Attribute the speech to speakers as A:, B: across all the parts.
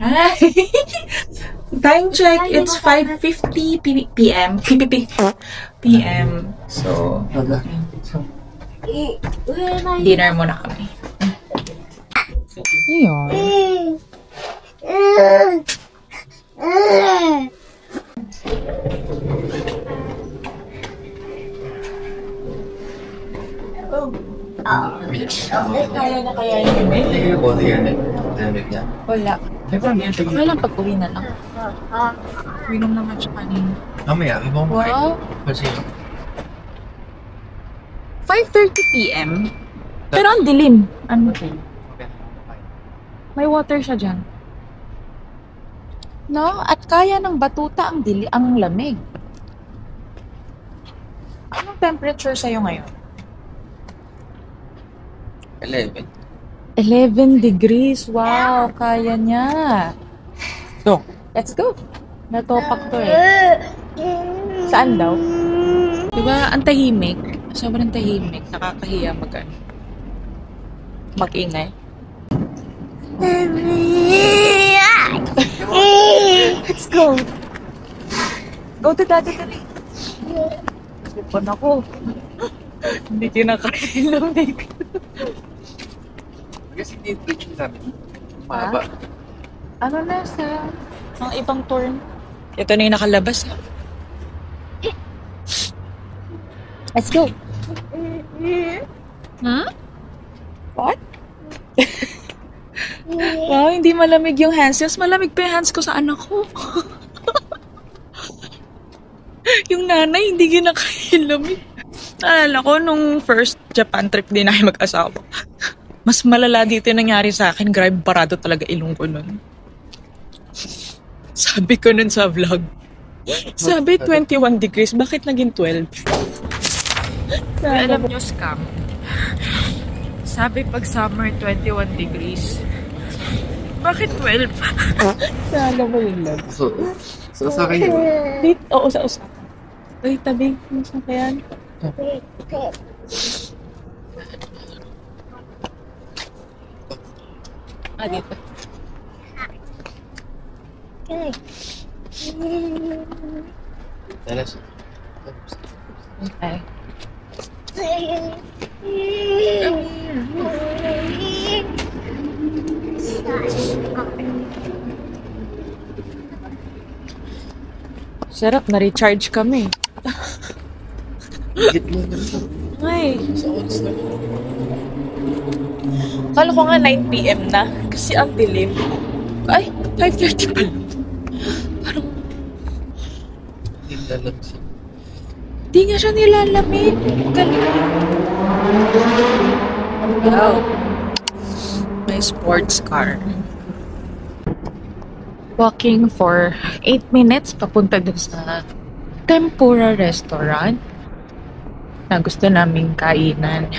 A: Hi! Time check, it's 5:50 p.m. p.m. So, dinner muna kami. Ayun. Kaya na kaya yun eh?
B: Hindi ko ba yan niya?
A: Wala. Wala lang pag-uwi na lang. Uwinom naman siya kanina.
B: Mamaya, ibang
A: Wow.
B: Kasi
A: 5:30 p.m. Pero ang dilim. Ano? May water siya dyan. No? At kaya ng batuta ang lamig. Anong temperature sa'yo ngayon?
B: 11.
A: 11 degrees. Wow, kaya niya.
B: So,
A: Let's go. Natopak to eh. Saan daw? Diba, ang tahimik. Sobrang tahimik. Nakakahiya mag-ingay. Let's go. Go to daddy today. Sipon ako. Hindi kinakain lang dito.
B: kasi hindi sa amin. Mahaba.
A: Ano na sa mga ibang turn? Ito na yung nakalabas. Let's go. Huh? What? Wow, hindi malamig yung hands. Mas malamig pa yung hands ko sa anak ko. Yung nanay, hindi kinakain lamig. Naalala ko, nung first Japan trip din ay mag-asawa. Mas malala dito yung nangyari sa akin. Grabe, parado talaga ilong ko nun. Sabi ko nun sa vlog. Sabi, 21 degrees. Bakit naging 12? Alam nyo, scam. Sabi pag summer, 21 degrees. Bakit 12? Alam mo yung love.
B: So sa akin yun.
A: Dito, oo, sa usapan. Uy, tabi. Saan ka yan? Dito.
B: Talas.
A: Okay. Sarap, na-recharge kami.
B: Higit mo na ito.
A: Ay,
B: Sa odds na.
A: kala ko nga 9 p.m. na. Kasi ang dilim. Ay, 5:30 pa lang. Parang,
B: Hindi na lang siya.
A: di nga siya nilalamig. Galing. Wow. May sports car. Walking for 8 minutes papunta dun sa Tempura Restaurant na gusto naming kainan.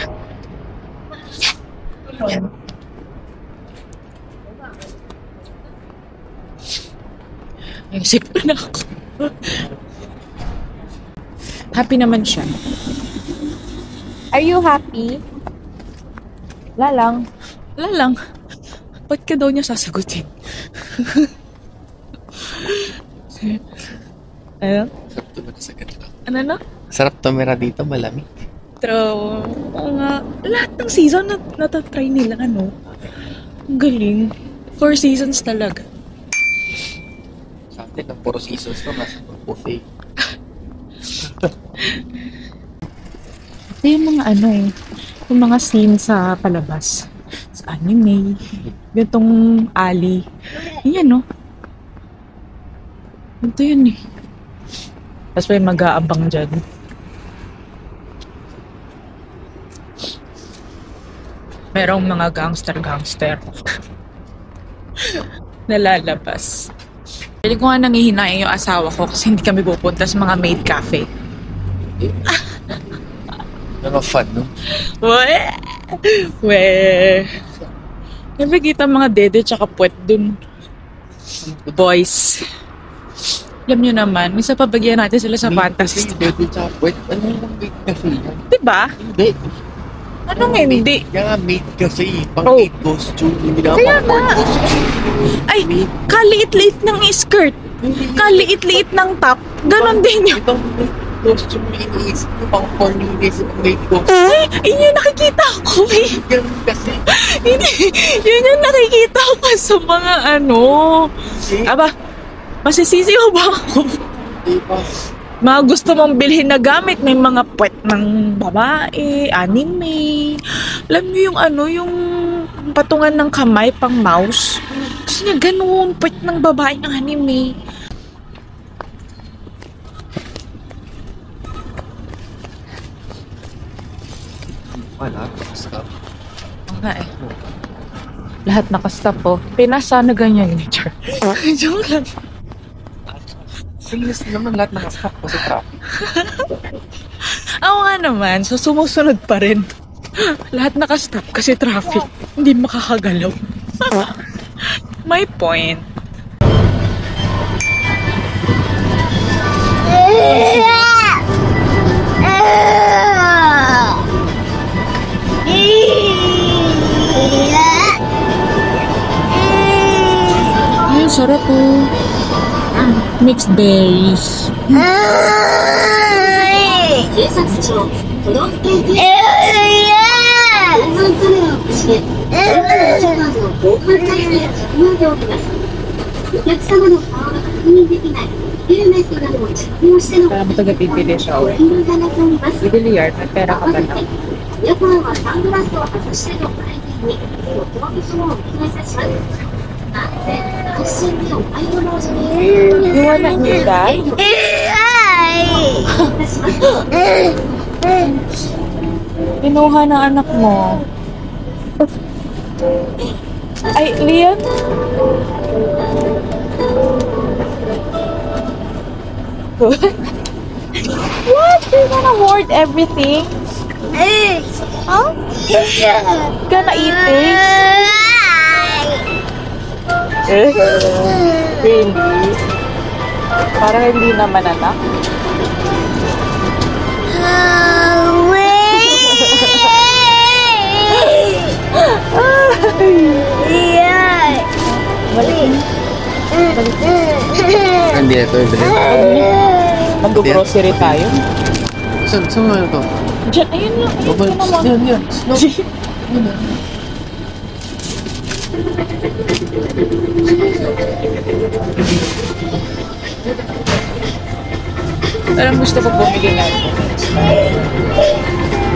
A: Naisip na ako. Happy naman siya. Are you happy? Wala lang. Wala lang. Ba't ka daw niya sasagutin? Ano?
B: Sarap tumira sa ganito.
A: Ano na?
B: Sarap tumira dito, malamig.
A: True. Oo nga. Lahat ng season natatry nila, ano? Ang galing. 4 seasons talaga.
B: Sa atin, ang puro seasons to, nasa buffet.
A: Ito yung mga ano eh. Yung mga scene sa palabas. Sa anime. Gantong alley. Yan, no? Ito yun eh. Tapos may mag-aabang dyan. Merong mga gangster. Nalalabas. Pili ko nga nangihinayin yung asawa ko kasi hindi kami pupunta sa mga maid cafe.
B: Ano fun, no?
A: We. Nakikita mga dede tsaka puwet dun. Boys. Alam nyo naman, minsan pabagyan natin sila sa fantasy.
B: Baby chocolate. Ano yung big kasi yan?
A: Diba?
B: Hindi.
A: Anong hindi?
B: Kaya nga maid kasi, pang
A: Oh.
B: maid costume. Hindi na
A: Kaya
B: pang board
A: nga.
B: costume.
A: Ay,
B: Maid.
A: kaliit-liit ng skirt. Kaliit-liit ng top. Ganon din yun.
B: Ibang maid costume yung iniisip ko, pang 4 minutes ng maid costume.
A: Ay, yun yung nakikita ko eh.
B: Yan kasi.
A: Yun yung nakikita ko sa mga ano. Aba, masisisi mo ba ako?
B: Diba?
A: Mga gusto mong bilhin na gamit, may mga puwet ng babae, anime. Alam niyo yung ano, yung patungan ng kamay pang mouse. Gusto niya ganun, puwet ng babae ng anime.
B: Wala, stop.
A: Oo nga eh. Lahat nakastop po. Pinas sana ganyan ni Char. Joke lang.
B: Serious naman lahat nakastop kasi traffic.
A: Oo nga naman, so sumusunod pa rin. Lahat nakastop kasi traffic. Hindi makakagalaw. May point. Ay, sarap po. Mixed berries.
C: 警察庁都道府県警防犯カメラを貸して時間の防犯体制を整えておきます。お客様の顔が確認できないヘルメットなどを着用しての
A: Kaya mo taga-pipili siya,
C: ご
A: we.
C: 利用いただいております。
A: Bibili yard, may pera ka ba na?
C: 皆様はサングラスを外しての会見にご協力書をお願いいたします。安全安心でお買い物をしていただき
A: You wanna eat that?
C: ます。
A: Kinuha ng anak mo. Ay, Liam? What? You're gonna hoard everything? Huh? Gonna eat it? Really? Parang hindi naman anak.
B: Hindi na ito yung bilhin.
A: Mag-grocery tayo.
B: Saan nga ito?
A: Diyan, ayun lang. Ayun
B: Baba,
A: ka naman.
B: yan. Snow.
A: Parang gusto ko bumili na ito.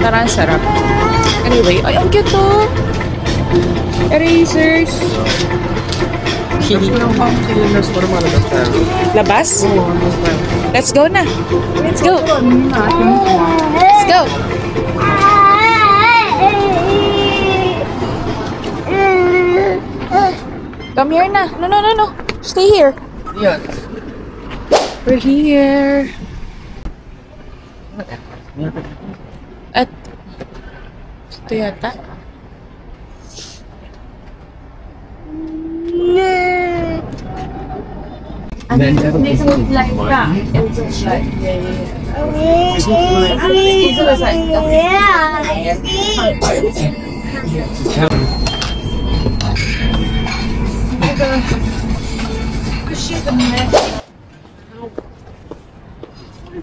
A: Parang sarap. Anyway, ay, ang cute to. Erasers.
B: Tapos ko lang pang cylinders para malabas tayo.
A: Labas?
B: Oo, labas tayo.
A: Let's go na. Let's go. Let's go. Come here na. No. Stay here.
B: Yan.
A: We're here. At ito yata.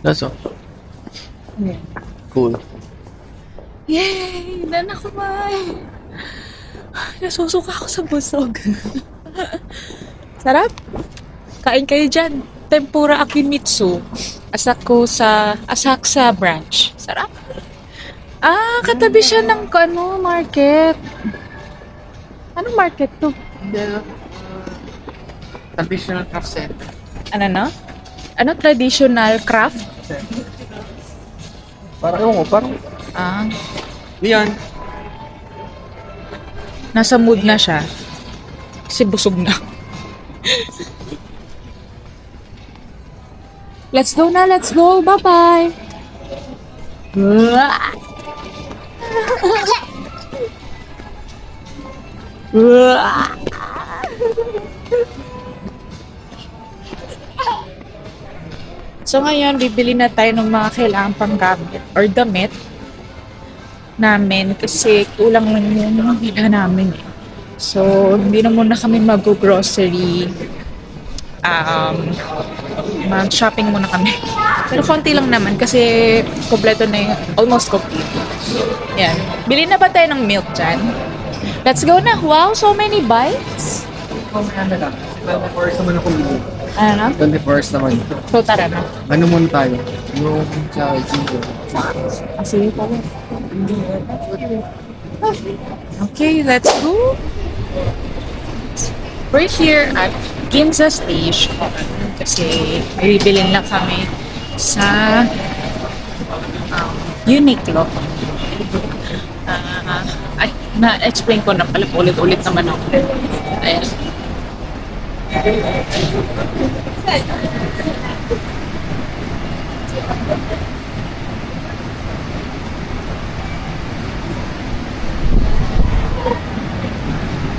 B: That's all. Cool.
A: Yay! Dana ko ba? Nasusuka ako sa busog. Sarap. Kain kayo dyan. Tempura Akimitsu. Asakusa branch. Sarap. Ah, katabi siya ng ano, market. Anong market to?
B: Hindi, traditional craft center.
A: Ano na? Ano traditional craft?
B: Parang, ewan ko, parang,
A: Ah,
B: yan.
A: nasa mood na siya. Kasi busog na. Let's go na, let's go. Bye-bye. So ngayon, bibili na tayo ng mga kailangan pang gamit or damit. namin kasi kulang lang yung bilhan namin eh. So, hindi na muna kami mag-grocery. Mag-shopping muna kami. Pero konti lang naman kasi kompleto na yung, almost complete. Yan. Bili na ba tayo ng milk dyan? Let's go na. Wow, so many bites.
B: Ano na? 24 naman ako.
A: Ano?
B: 24 naman.
A: So, tara na.
B: Ano muna tayo? Yung sa Chico.
A: Sige pala. Okay, let's go. We're here at Ginza Station kasi bibilin lang kami sa Uniqlo. Ay, na-explain ko na pala ulit-ulit naman ako. Ayan.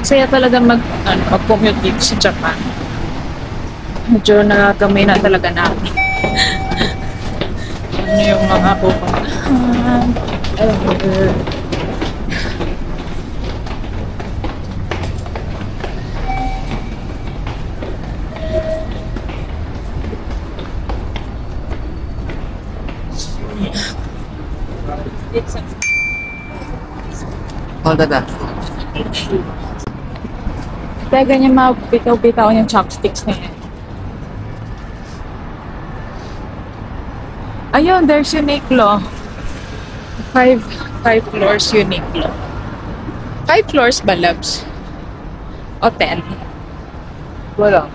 A: Saya talaga mag-commute dito sa Japan. Medyo nagagamay na talaga namin. Ano yung mga pupuntahan.
B: Hold on na.
A: Kaya ganyan mabitaw-bitaw yung chopsticks na yan. Ayun, there's Uniqlo. Five floors Uniqlo. 5 floors ba, loves? O 10?
B: Wala.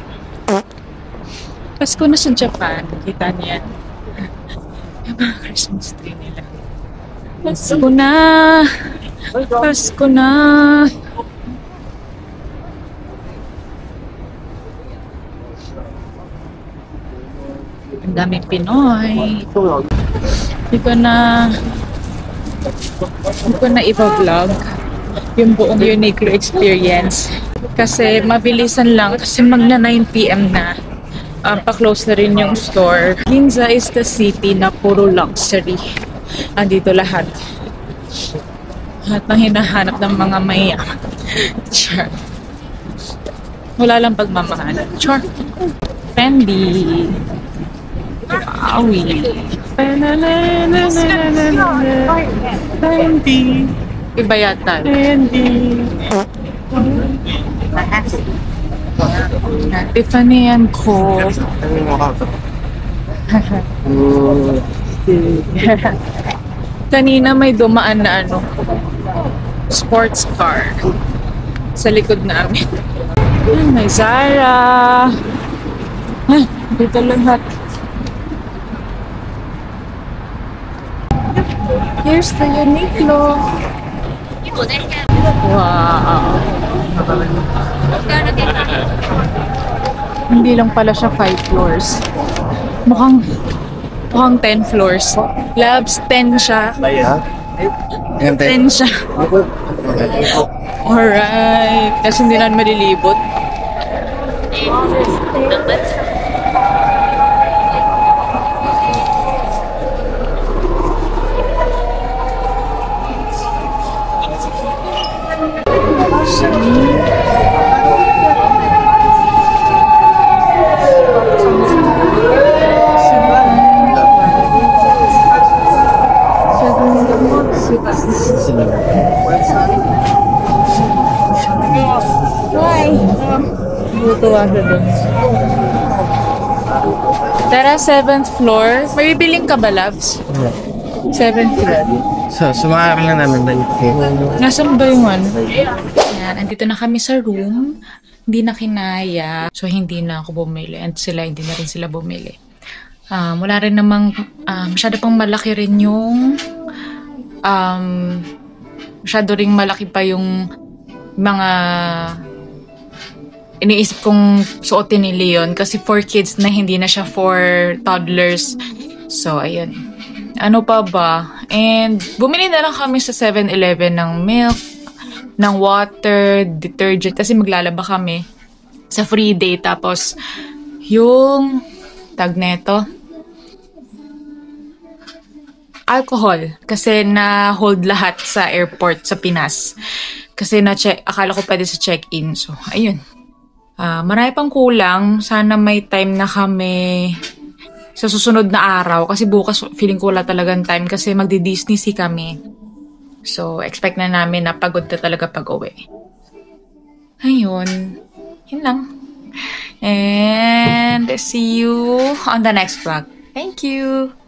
A: Pasko na sa Japan. Kita niyan. Yung mga Christmas tree nila. Pasko na! Pasko na! Ang daming Pinoy. Hindi ko na iba-vlog yung buong Uniqlo experience. Kasi mabilisan lang. Kasi magna 9 PM na. Pa-close na rin yung store. Ginza is the city na puro luxury. Andito lahat. Lahat ng hinahanap ng mga mayaman. Sure. Wala lang pagmamahal. Sure. Fendi. Awi. Fendi. Iba yata. Fendi. Tiffany and Co.
B: Ano yung mukha ko?
A: Kanina may dumaan na sports car sa likod namin. May Zara. Ay, dito lahat. Here's the Uniqlo. Wow. Hindi lang pala siya 5 floors. Mukhang 10 floors. Labs, 10 siya.
B: Ha?
A: 10 siya. Alright. Kasi hindi na malilibot. Tutuwa siya dun. Tara, 7th floor. May bibiling ka ba, loves? 7th floor.
B: So, sumakay lang namin dahil.
A: Nasaan ba yung ano? Yan, andito na kami sa room. Hindi na kinaya. So, hindi na ako bumili. And hindi na rin sila bumili. Wala rin namang, masyado pang malaki rin yung, masyado rin malaki pa yung mga iniisip kong suotin ni Leon kasi for kids na hindi na siya for toddlers. So, ayun. Ano pa ba? And bumili na lang kami sa 7-Eleven ng milk, ng water, detergent kasi maglalaba kami sa free day. Tapos, yung tag neto. alcohol kasi na-hold lahat sa airport sa Pinas. Kasi akala ko pwede sa check-in. So, ayun. Marami pang kulang. Sana may time na kami sa susunod na araw. Kasi bukas feeling ko wala talagang time kasi magdi-Disney Sea kami. So, expect na namin na pagod na talaga pag-uwi. Ayun. Yun lang. And see you on the next vlog. Thank you!